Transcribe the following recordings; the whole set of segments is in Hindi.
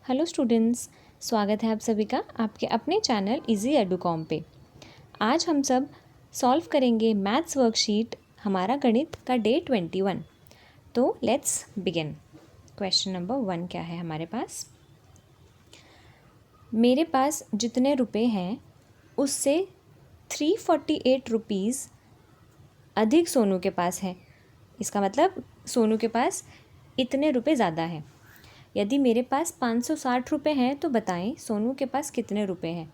हेलो स्टूडेंट्स, स्वागत है आप सभी का आपके अपने चैनल इजी एडुकॉम पे। आज हम सब सॉल्व करेंगे मैथ्स वर्कशीट हमारा गणित का डे 21। तो लेट्स बिगिन। क्वेश्चन नंबर 1 क्या है हमारे पास। मेरे पास जितने रुपए हैं उससे 348 रुपीज़ अधिक सोनू के पास है। इसका मतलब सोनू के पास इतने रुपए ज़्यादा हैं। यदि मेरे पास 560 रुपये हैं तो बताएं सोनू के पास कितने रुपए हैं।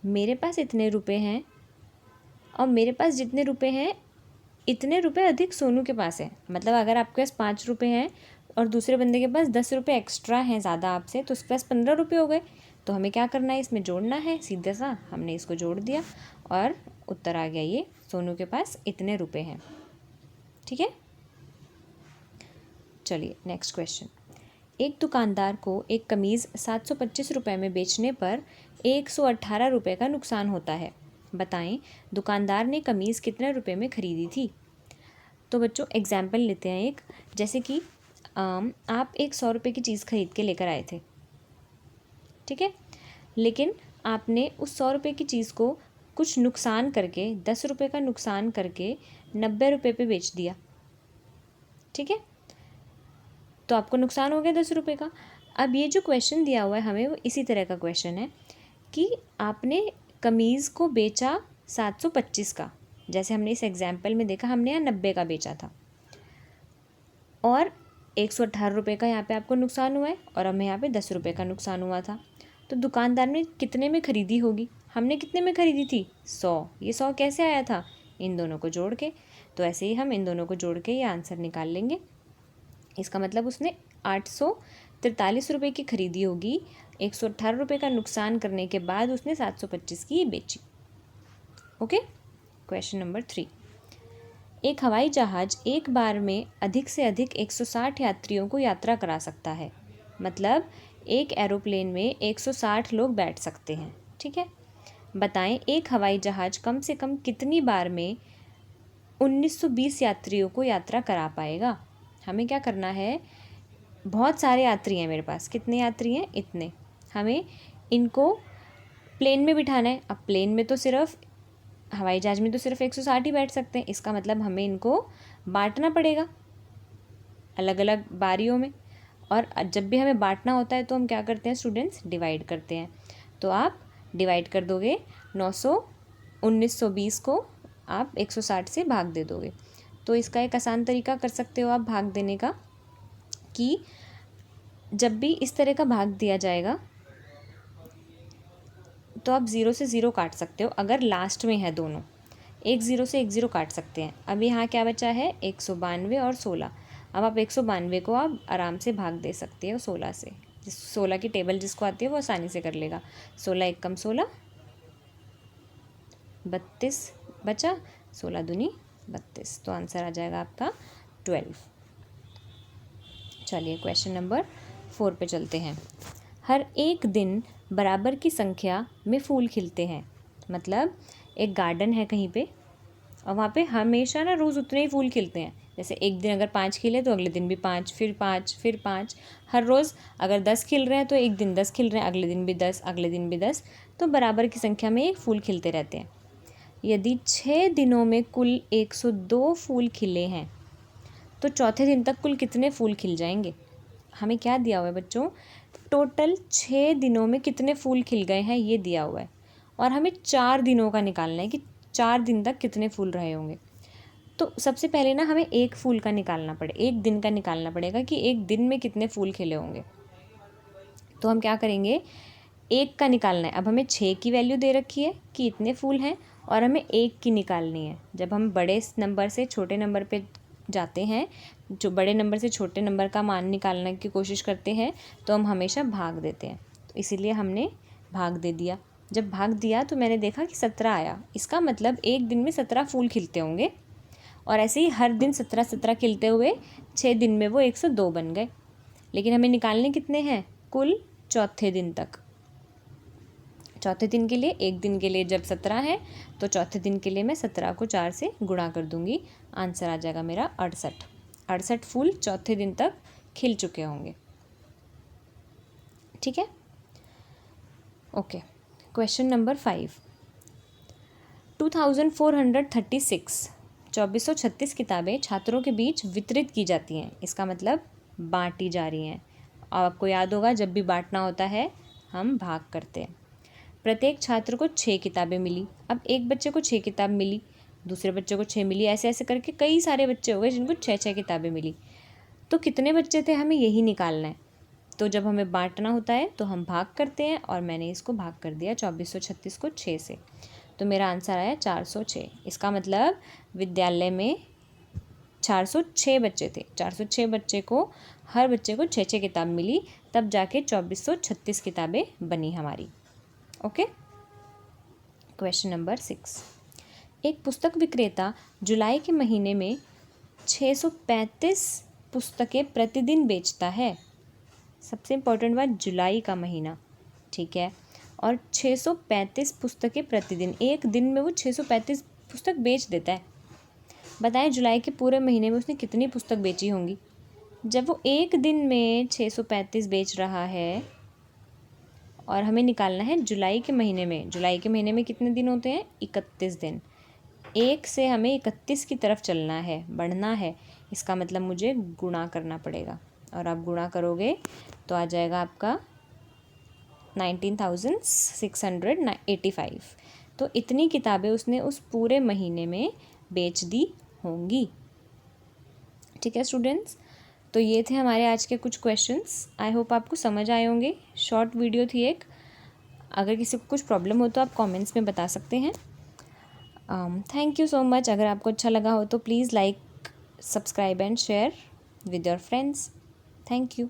मेरे पास इतने रुपए हैं और मेरे पास जितने रुपए हैं इतने रुपए अधिक सोनू के पास है। मतलब अगर आपके पास 5 रुपये हैं और दूसरे बंदे के पास 10 रुपये एक्स्ट्रा हैं ज़्यादा आपसे, तो उसके पास 15 रुपये हो गए। तो हमें क्या करना है, इसमें जोड़ना है। सीधा सा हमने इसको जोड़ दिया और उत्तर आ गया ये सोनू के पास इतने रुपये हैं। ठीक है, चलिए नेक्स्ट क्वेश्चन। एक दुकानदार को एक कमीज़ 725 रुपये में बेचने पर 118 रुपये का नुकसान होता है। बताएं दुकानदार ने कमीज़ कितने रुपए में ख़रीदी थी। तो बच्चों एग्जाम्पल लेते हैं एक, जैसे कि आप एक 100 रुपये की चीज़ ख़रीद के लेकर आए थे, ठीक है, लेकिन आपने उस 100 रुपये की चीज़ को कुछ नुकसान करके 10 रुपये का नुकसान करके 90 रुपये पे बेच दिया। ठीक है, तो आपको नुकसान हो गया 10 रुपये का। अब ये जो क्वेश्चन दिया हुआ है हमें वो इसी तरह का क्वेश्चन है कि आपने कमीज़ को बेचा 725 का, जैसे हमने इस एग्जाम्पल में देखा हमने यहाँ 90 का बेचा था और 118 रुपये का यहाँ पे आपको नुकसान हुआ है और हमें यहाँ पे 10 रुपये का नुकसान हुआ था। तो दुकानदार ने कितने में ख़रीदी होगी, हमने कितने में ख़रीदी थी 100। ये 100 कैसे आया था, इन दोनों को जोड़ के। तो ऐसे ही हम इन दोनों को जोड़ के ये आंसर निकाल लेंगे। इसका मतलब उसने 843 रुपये की ख़रीदी होगी, 118 रुपये का नुकसान करने के बाद उसने 725 की बेची। Okay, question number 3। एक हवाई जहाज़ एक बार में अधिक से अधिक 160 यात्रियों को यात्रा करा सकता है। मतलब एक एरोप्लेन में 160 लोग बैठ सकते हैं। ठीक है, बताएं एक हवाई जहाज़ कम से कम कितनी बार में 1920 यात्रियों को यात्रा करा पाएगा। हमें क्या करना है, बहुत सारे यात्री हैं मेरे पास, कितने यात्री हैं इतने, हमें इनको प्लेन में बिठाना है। अब प्लेन में तो सिर्फ हवाई जहाज़ में तो सिर्फ 160 ही बैठ सकते हैं। इसका मतलब हमें इनको बांटना पड़ेगा अलग अलग बारियों में, और जब भी हमें बांटना होता है तो हम क्या करते हैं स्टूडेंट्स, डिवाइड करते हैं। तो आप डिवाइड कर दोगे 1920 को आप 160 से भाग दे दोगे। तो इसका एक आसान तरीका कर सकते हो आप भाग देने का, कि जब भी इस तरह का भाग दिया जाएगा तो आप 0 से 0 काट सकते हो। अगर लास्ट में है दोनों, एक 0 से एक 0 काट सकते हैं। अब यहाँ क्या बचा है 192 और 16। अब आप 192 को आप आराम से भाग दे सकते हो 16 से। 16 की टेबल जिसको आती है वो आसानी से कर लेगा। 16 एक कम 16, 32 बचा, 16 दूनी 32। तो आंसर आ जाएगा आपका 12। चलिए क्वेश्चन नंबर 4 पे चलते हैं। हर एक दिन बराबर की संख्या में फूल खिलते हैं। मतलब एक गार्डन है कहीं पे और वहाँ पे हमेशा ना रोज़ उतने ही फूल खिलते हैं। जैसे एक दिन अगर 5 खिले तो अगले दिन भी 5, फिर 5, फिर 5। हर रोज़ अगर 10 खिल रहे हैं तो एक दिन 10 खिल रहे हैं, अगले दिन भी 10, अगले दिन भी 10। तो बराबर की संख्या में एक फूल खिलते रहते हैं। यदि 6 दिनों में कुल 102 फूल खिले हैं तो चौथे दिन तक कुल कितने फूल खिल जाएंगे। हमें क्या दिया हुआ है बच्चों, टोटल 6 दिनों में कितने फूल खिल गए हैं ये दिया हुआ है, और हमें 4 दिनों का निकालना है कि 4 दिन तक कितने फूल रहे होंगे। तो सबसे पहले ना हमें एक फूल का निकालना एक दिन का निकालना पड़ेगा कि एक दिन में कितने फूल खिले होंगे। तो हम क्या करेंगे, एक का निकालना है। अब हमें 6 की वैल्यू दे रखी है कि इतने फूल हैं और हमें एक की निकालनी है। जब हम बड़े नंबर से छोटे नंबर पे जाते हैं, जो बड़े नंबर से छोटे नंबर का मान निकालने की कोशिश करते हैं तो हम हमेशा भाग देते हैं। तो इसीलिए हमने भाग दे दिया। जब भाग दिया तो मैंने देखा कि 17 आया। इसका मतलब एक दिन में 17 फूल खिलते होंगे, और ऐसे ही हर दिन 17 खिलते हुए 6 दिन में वो 102 बन गए। लेकिन हमें निकालने कितने हैं, कुल चौथे दिन तक। चौथे दिन के लिए, एक दिन के लिए जब 17 है तो चौथे दिन के लिए मैं 17 को 4 से गुणा कर दूंगी। आंसर आ जाएगा मेरा 68। 68 फूल चौथे दिन तक खिल चुके होंगे। ठीक है। Okay, question number 5। 2436 2436 किताबें छात्रों के बीच वितरित की जाती हैं, इसका मतलब बांटी जा रही हैं। आपको याद होगा जब भी बांटना होता है हम भाग करते हैं। प्रत्येक छात्र को 6 किताबें मिली। अब एक बच्चे को 6 किताब मिली, दूसरे बच्चे को 6 मिली, ऐसे ऐसे करके कई सारे बच्चे हो गए जिनको 6 किताबें मिली। तो कितने बच्चे थे हमें यही निकालना है। तो जब हमें बांटना होता है तो हम भाग करते हैं, और मैंने इसको भाग कर दिया 2436 को 6 से। तो मेरा आंसर आया 406। इसका मतलब विद्यालय में 406 बच्चे थे। 406 बच्चे को, हर बच्चे को 6 किताब मिली, तब जाके 2436 किताबें बनी हमारी। ओके। Question number 6। एक पुस्तक विक्रेता जुलाई के महीने में 635 पुस्तकें प्रतिदिन बेचता है। सबसे इम्पोर्टेंट बात, जुलाई का महीना, ठीक है। और 635 पुस्तकें प्रतिदिन, एक दिन में वो 635 पुस्तक बेच देता है। बताएं जुलाई के पूरे महीने में उसने कितनी पुस्तक बेची होंगी। जब वो एक दिन में 635 बेच रहा है, और हमें निकालना है जुलाई के महीने में। जुलाई के महीने में कितने दिन होते हैं? 31 दिन। एक से हमें 31 की तरफ चलना है, बढ़ना है। इसका मतलब मुझे गुणा करना पड़ेगा, और आप गुणा करोगे तो आ जाएगा आपका 19,685। तो इतनी किताबें उसने उस पूरे महीने में बेच दी होंगी। ठीक है स्टूडेंट्स, तो ये थे हमारे आज के कुछ क्वेश्चंस। आई होप आपको समझ आए होंगे। शॉर्ट वीडियो थी एक। अगर किसी को कुछ प्रॉब्लम हो तो आप कमेंट्स में बता सकते हैं। Thank you so much. अगर आपको अच्छा लगा हो तो please like, subscribe and share with your friends. Thank you.